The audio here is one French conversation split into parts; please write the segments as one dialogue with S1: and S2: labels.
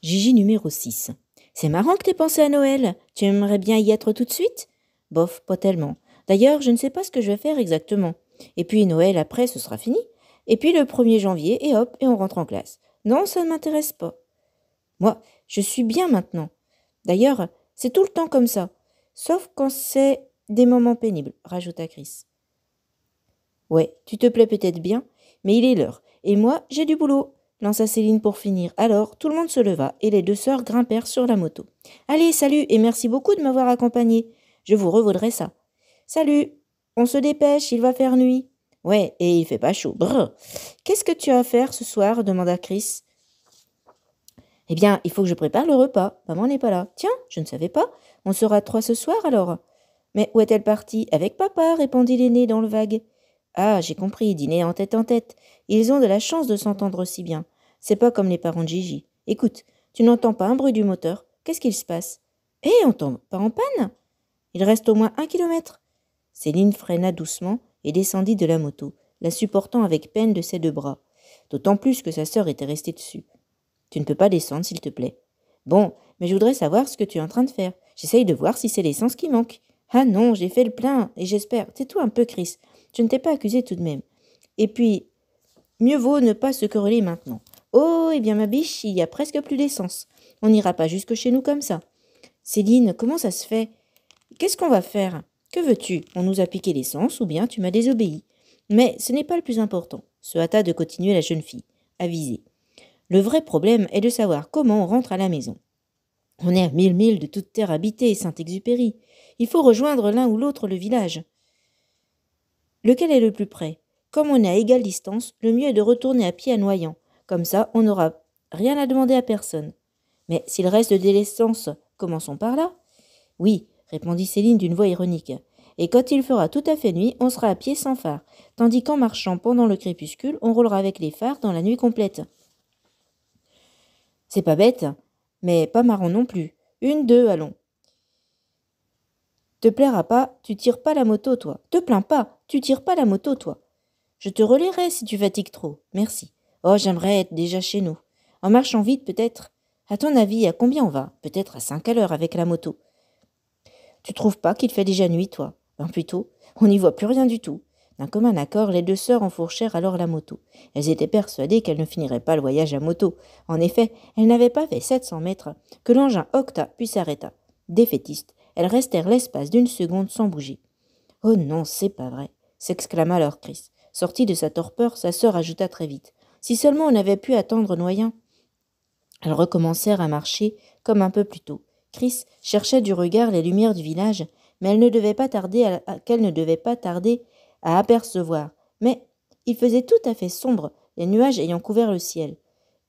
S1: Gigi numéro 6. C'est marrant que t'aies pensé à Noël. Tu aimerais bien y être tout de suite? Bof, pas tellement. D'ailleurs, je ne sais pas ce que je vais faire exactement. Et puis Noël après, ce sera fini. Et puis le 1er janvier, et hop, et on rentre en classe. Non, ça ne m'intéresse pas. Moi, je suis bien maintenant. D'ailleurs, c'est tout le temps comme ça. Sauf quand c'est des moments pénibles, rajouta Chris. Ouais, tu te plais peut-être bien, mais il est l'heure. Et moi, j'ai du boulot, lança Céline pour finir. Alors, tout le monde se leva et les deux sœurs grimpèrent sur la moto. Allez, salut et merci beaucoup de m'avoir accompagnée. Je vous revaudrai ça. Salut, on se dépêche, il va faire nuit. Ouais, et il fait pas chaud. Brrr. Qu'est-ce que tu as à faire ce soir? Demanda Chris. Eh bien, il faut que je prépare le repas. Maman n'est pas là. Tiens, je ne savais pas. On sera 3 ce soir alors. Mais où est-elle partie? Avec papa, répondit l'aîné dans le vague. Ah, j'ai compris, dîner en tête en tête. Ils ont de la chance de s'entendre si bien. C'est pas comme les parents de Gigi. Écoute, tu n'entends pas un bruit du moteur? Qu'est-ce qu'il se passe? Hé, on tombe pas en panne? Il reste au moins 1 kilomètre. Céline freina doucement et descendit de la moto, la supportant avec peine de ses 2 bras, d'autant plus que sa sœur était restée dessus. Tu ne peux pas descendre, s'il te plaît. Bon, mais je voudrais savoir ce que tu es en train de faire. J'essaye de voir si c'est l'essence qui manque. Ah non, j'ai fait le plein, et j'espère. Tais-toi un peu, Chris. Je ne t'ai pas accusé tout de même. Et puis, mieux vaut ne pas se quereller maintenant. Oh, eh bien, ma biche, il y a presque plus d'essence. On n'ira pas jusque chez nous comme ça. Céline, comment ça se fait? Qu'est-ce qu'on va faire? Que veux-tu? On nous a piqué l'essence, ou bien tu m'as désobéi. Mais ce n'est pas le plus important, se hâta de continuer la jeune fille, avisée. Le vrai problème est de savoir comment on rentre à la maison. On est à 1000 milles de toute terre habitée, Saint-Exupéry. Il faut rejoindre l'un ou l'autre le village. Lequel est le plus près? Comme on est à égale distance, le mieux est de retourner à pied à Noyant. Comme ça, on n'aura rien à demander à personne. Mais s'il reste de l'essence, commençons par là. Oui, répondit Céline d'une voix ironique. Et quand il fera tout à fait nuit, on sera à pied sans phare, tandis qu'en marchant pendant le crépuscule, on roulera avec les phares dans la nuit complète. C'est pas bête, mais pas marrant non plus. 1, 2, allons. Te plaira pas, tu tires pas la moto, toi. Te plains pas, tu tires pas la moto, toi. Je te relayerai si tu fatigues trop. Merci. Oh, j'aimerais être déjà chez nous. En marchant vite, peut-être. À ton avis, à combien on va? Peut-être à 5 à l'heure avec la moto. Tu trouves pas qu'il fait déjà nuit, toi? Ben plutôt. On n'y voit plus rien du tout. D'un commun accord, les deux sœurs enfourchèrent alors la moto. Elles étaient persuadées qu'elles ne finiraient pas le voyage à moto. En effet, elles n'avaient pas fait 700 mètres que l'engin octa puis s'arrêta. Défaitistes, elles restèrent l'espace d'une seconde sans bouger. « Oh non, c'est pas vrai !» s'exclama alors Chris. Sortie de sa torpeur, sa sœur ajouta très vite. « Si seulement on avait pu attendre Noyant !» Elles recommencèrent à marcher comme un peu plus tôt. Chris cherchait du regard les lumières du village, mais qu'elle ne devait pas tarder à apercevoir. Mais il faisait tout à fait sombre, les nuages ayant couvert le ciel,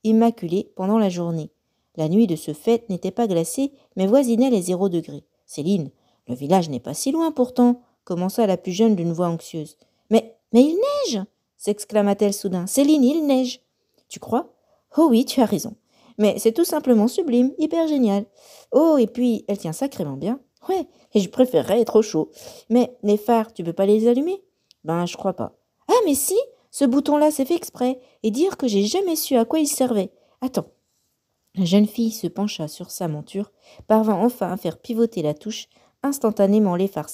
S1: immaculé pendant la journée. La nuit de ce fait n'était pas glacée, mais voisinait les 0 degrés. « Céline, le village n'est pas si loin pourtant, » commença la plus jeune d'une voix anxieuse. « Mais il neige !» s'exclama-t-elle soudain. « Céline, il neige !»« Tu crois ? Oh oui, tu as raison. Mais c'est tout simplement sublime, hyper génial. Oh, et puis, elle tient sacrément bien. Ouais, et je préférerais être au chaud. Mais les phares, tu peux pas les allumer? Ben, je crois pas. Ah, mais si, ce bouton-là, c'est fait exprès, et dire que j'ai jamais su à quoi il servait. Attends. La jeune fille se pencha sur sa monture, parvint enfin à faire pivoter la touche, instantanément les phares